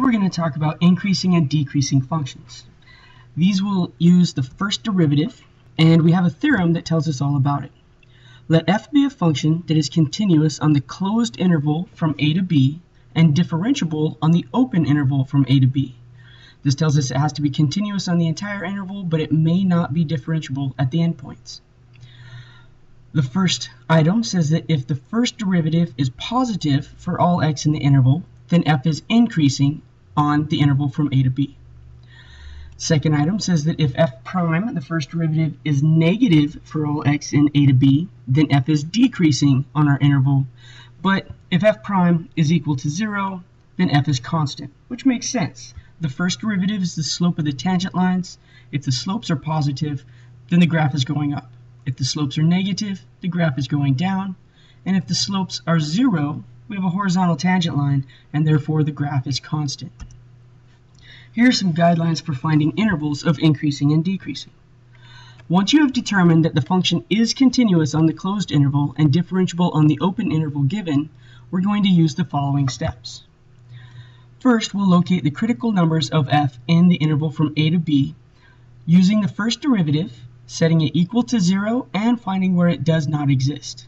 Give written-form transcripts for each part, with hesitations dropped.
we're going to talk about increasing and decreasing functions. These will use the first derivative, and we have a theorem that tells us all about it. Let f be a function that is continuous on the closed interval from a to b and differentiable on the open interval from a to b. This tells us it has to be continuous on the entire interval, but it may not be differentiable at the endpoints. The first item says that if the first derivative is positive for all x in the interval, then f is increasing on the interval from a to b. Second item says that if f prime, the first derivative, is negative for all x in a to b, then f is decreasing on our interval. But if f prime is equal to 0, then f is constant, which makes sense. The first derivative is the slope of the tangent lines. If the slopes are positive, then the graph is going up. If the slopes are negative, the graph is going down. And if the slopes are 0, we have a horizontal tangent line, and therefore the graph is constant. Here are some guidelines for finding intervals of increasing and decreasing. Once you have determined that the function is continuous on the closed interval and differentiable on the open interval given, we're going to use the following steps. First, we'll locate the critical numbers of f in the interval from a to b using the first derivative, setting it equal to 0, and finding where it does not exist.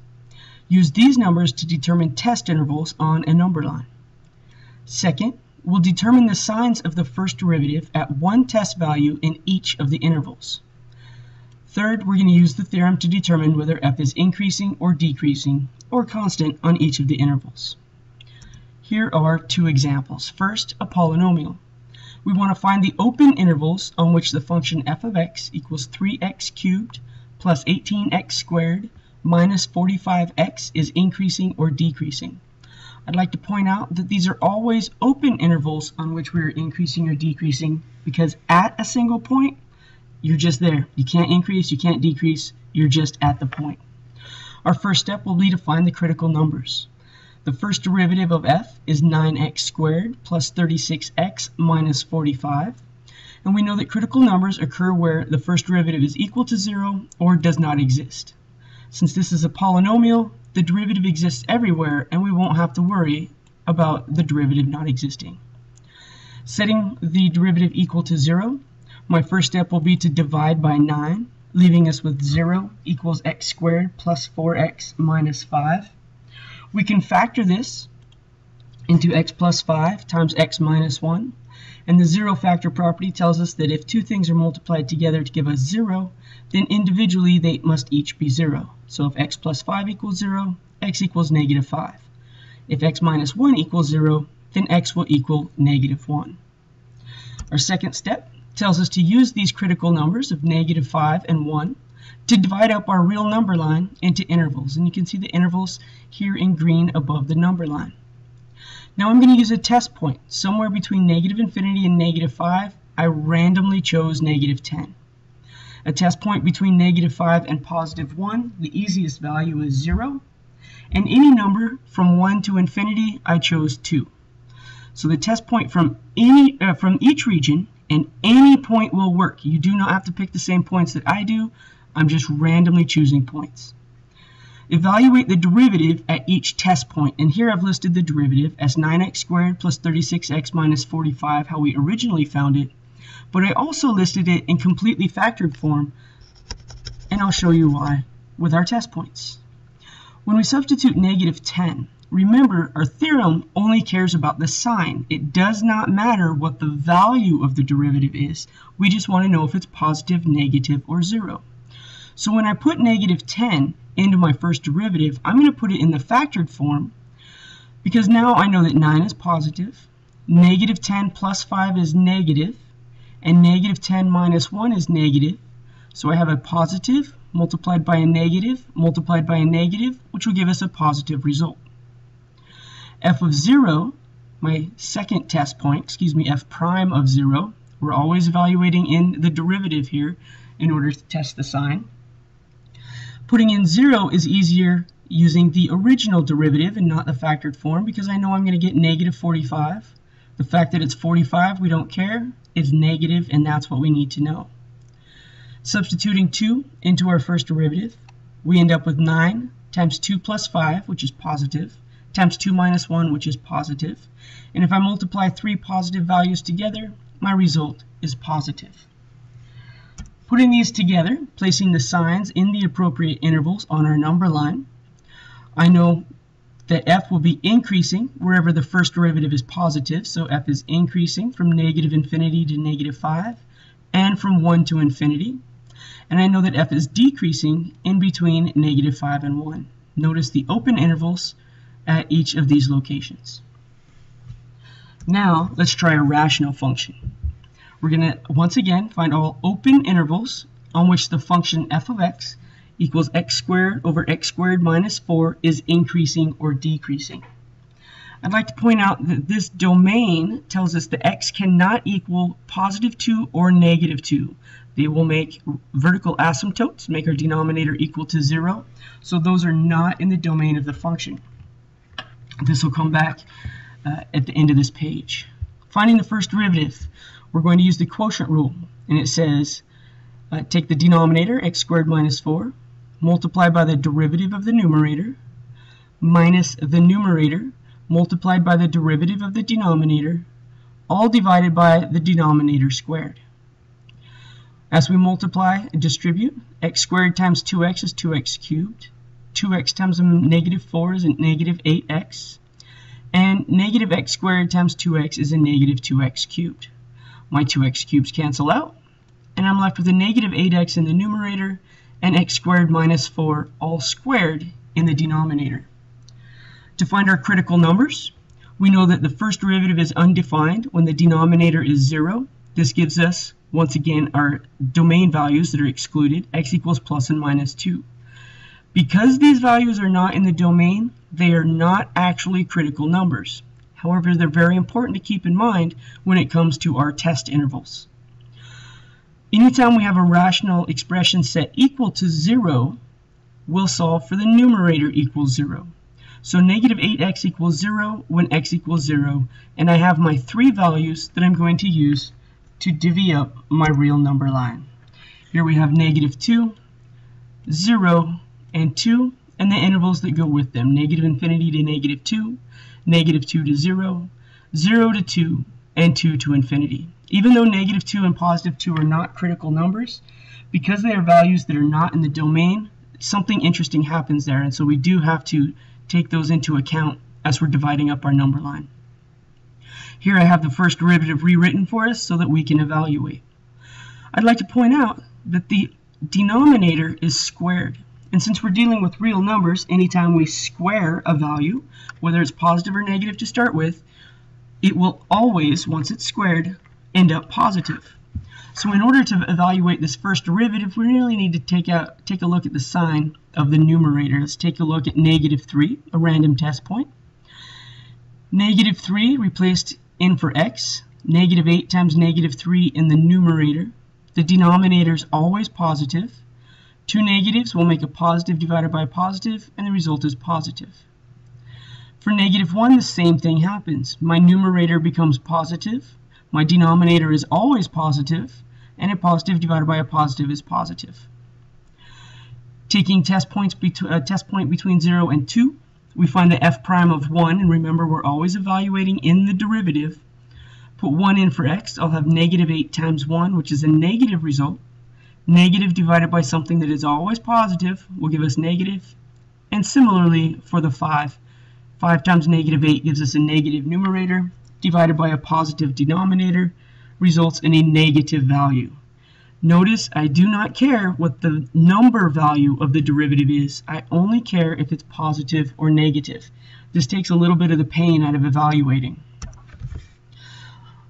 Use these numbers to determine test intervals on a number line. Second, we'll determine the signs of the first derivative at one test value in each of the intervals. Third, we're going to use the theorem to determine whether f is increasing or decreasing or constant on each of the intervals. Here are two examples. First, a polynomial. We want to find the open intervals on which the function f of x equals 3x cubed plus 18x squared minus 45x is increasing or decreasing. I'd like to point out that these are always open intervals on which we are increasing or decreasing, because at a single point, you're just there. You can't increase, you can't decrease, you're just at the point. Our first step will be to find the critical numbers. The first derivative of f is 9x squared plus 36x minus 45. And we know that critical numbers occur where the first derivative is equal to 0 or does not exist. Since this is a polynomial, the derivative exists everywhere, and we won't have to worry about the derivative not existing. Setting the derivative equal to 0, my first step will be to divide by 9, leaving us with 0 equals x squared plus 4x minus 5. We can factor this into x plus 5 times x minus 1. And the zero factor property tells us that if two things are multiplied together to give us 0, then individually they must each be 0. So if x plus 5 equals 0, x equals negative 5. If x minus 1 equals 0, then x will equal negative 1. Our second step tells us to use these critical numbers of negative 5 and 1 to divide up our real number line into intervals. And you can see the intervals here in green above the number line. Now I'm going to use a test point. Somewhere between negative infinity and negative 5, I randomly chose negative 10. A test point between negative 5 and positive 1, the easiest value is 0. And any number from 1 to infinity, I chose 2. So the test point from each region, and any point will work. You do not have to pick the same points that I do. I'm just randomly choosing points. Evaluate the derivative at each test point, and here I've listed the derivative as 9x squared plus 36x minus 45, how we originally found it, but I also listed it in completely factored form, and I'll show you why with our test points. When we substitute negative 10, remember our theorem only cares about the sign. It does not matter what the value of the derivative is. We just want to know if it's positive, negative, or 0. So when I put negative 10 into my first derivative, I'm going to put it in the factored form, because now I know that 9 is positive, negative 10 plus 5 is negative, and negative 10 minus 1 is negative. So I have a positive multiplied by a negative multiplied by a negative, which will give us a positive result. F of 0, my second test point, f prime of 0, we're always evaluating in the derivative here in order to test the sign. Putting in 0 is easier using the original derivative and not the factored form, because I know I'm going to get negative 45. The fact that it's 45, we don't care. It's negative, and that's what we need to know. Substituting 2 into our first derivative, we end up with 9 times 2 plus 5, which is positive, times 2 minus 1, which is positive. And if I multiply three positive values together, my result is positive. Putting these together, placing the signs in the appropriate intervals on our number line, I know that f will be increasing wherever the first derivative is positive, so f is increasing from negative infinity to negative 5, and from 1 to infinity. And I know that f is decreasing in between negative 5 and 1. Notice the open intervals at each of these locations. Now, let's try a rational function. We're going to, once again, find all open intervals on which the function f of x equals x squared over x squared minus 4 is increasing or decreasing. I'd like to point out that this domain tells us that x cannot equal positive 2 or negative 2. They will make vertical asymptotes, make our denominator equal to 0. So those are not in the domain of the function. This will come back at the end of this page. Finding the first derivative, we're going to use the quotient rule. And it says, take the denominator, x squared minus 4, multiplied by the derivative of the numerator, minus the numerator, multiplied by the derivative of the denominator, all divided by the denominator squared. As we multiply and distribute, x squared times 2x is 2x cubed, 2x times negative 4 is a negative 8x, and negative x squared times 2x is a negative 2x cubed. My 2x cubes cancel out, and I'm left with a negative 8x in the numerator and x squared minus 4 all squared in the denominator. To find our critical numbers, we know that the first derivative is undefined when the denominator is 0. This gives us, once again, our domain values that are excluded, x equals plus and minus 2. Because these values are not in the domain, they are not actually critical numbers. However, they're very important to keep in mind when it comes to our test intervals. Anytime we have a rational expression set equal to 0, we'll solve for the numerator equals 0. So negative 8x equals 0 when x equals 0, and I have my three values that I'm going to use to divvy up my real number line. Here we have negative 2, 0, and 2, and the intervals that go with them, negative infinity to negative 2, negative 2 to 0, 0 to 2, and 2 to infinity. Even though negative 2 and positive 2 are not critical numbers, because they are values that are not in the domain, something interesting happens there, and so we do have to take those into account as we're dividing up our number line. Here I have the first derivative rewritten for us so that we can evaluate. I'd like to point out that the denominator is squared. And since we're dealing with real numbers, anytime we square a value, whether it's positive or negative to start with, it will always, once it's squared, end up positive. So in order to evaluate this first derivative, we really need to take a look at the sign of the numerator. Let's take a look at negative 3, a random test point. Negative 3 replaced in for x, negative 8 times negative 3 in the numerator. The denominator is always positive. Two negatives will make a positive divided by a positive, and the result is positive. For negative 1, the same thing happens. My numerator becomes positive. My denominator is always positive, and a positive divided by a positive is positive. Taking test point between 0 and 2, we find the f prime of 1, and remember we're always evaluating in the derivative. Put 1 in for x, I'll have negative 8 times 1, which is a negative result. Negative divided by something that is always positive will give us negative. And similarly for the 5. 5 times negative 8 gives us a negative numerator divided by a positive denominator results in a negative value. Notice I do not care what the number value of the derivative is. I only care if it's positive or negative. This takes a little bit of the pain out of evaluating.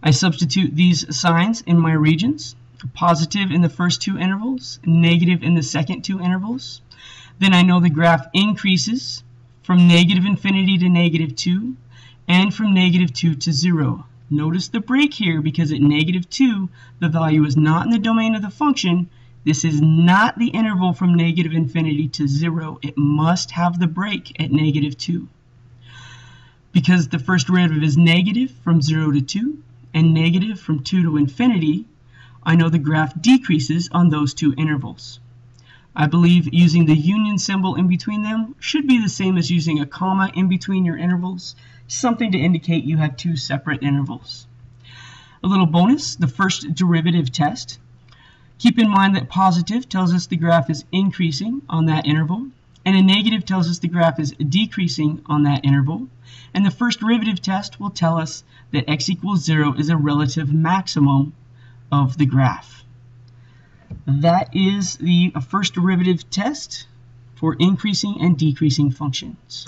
I substitute these signs in my regions. Positive in the first two intervals, negative in the second two intervals. Then I know the graph increases from negative infinity to negative 2 and from negative 2 to 0. Notice the break here because at negative 2 the value is not in the domain of the function. This is not the interval from negative infinity to 0. It must have the break at negative 2. Because the first derivative is negative from 0 to 2 and negative from 2 to infinity, I know the graph decreases on those two intervals. I believe using the union symbol in between them should be the same as using a comma in between your intervals, something to indicate you have two separate intervals. A little bonus, the first derivative test. Keep in mind that positive tells us the graph is increasing on that interval, and a negative tells us the graph is decreasing on that interval. And the first derivative test will tell us that x equals 0 is a relative maximum of the graph. That is the first derivative test for increasing and decreasing functions.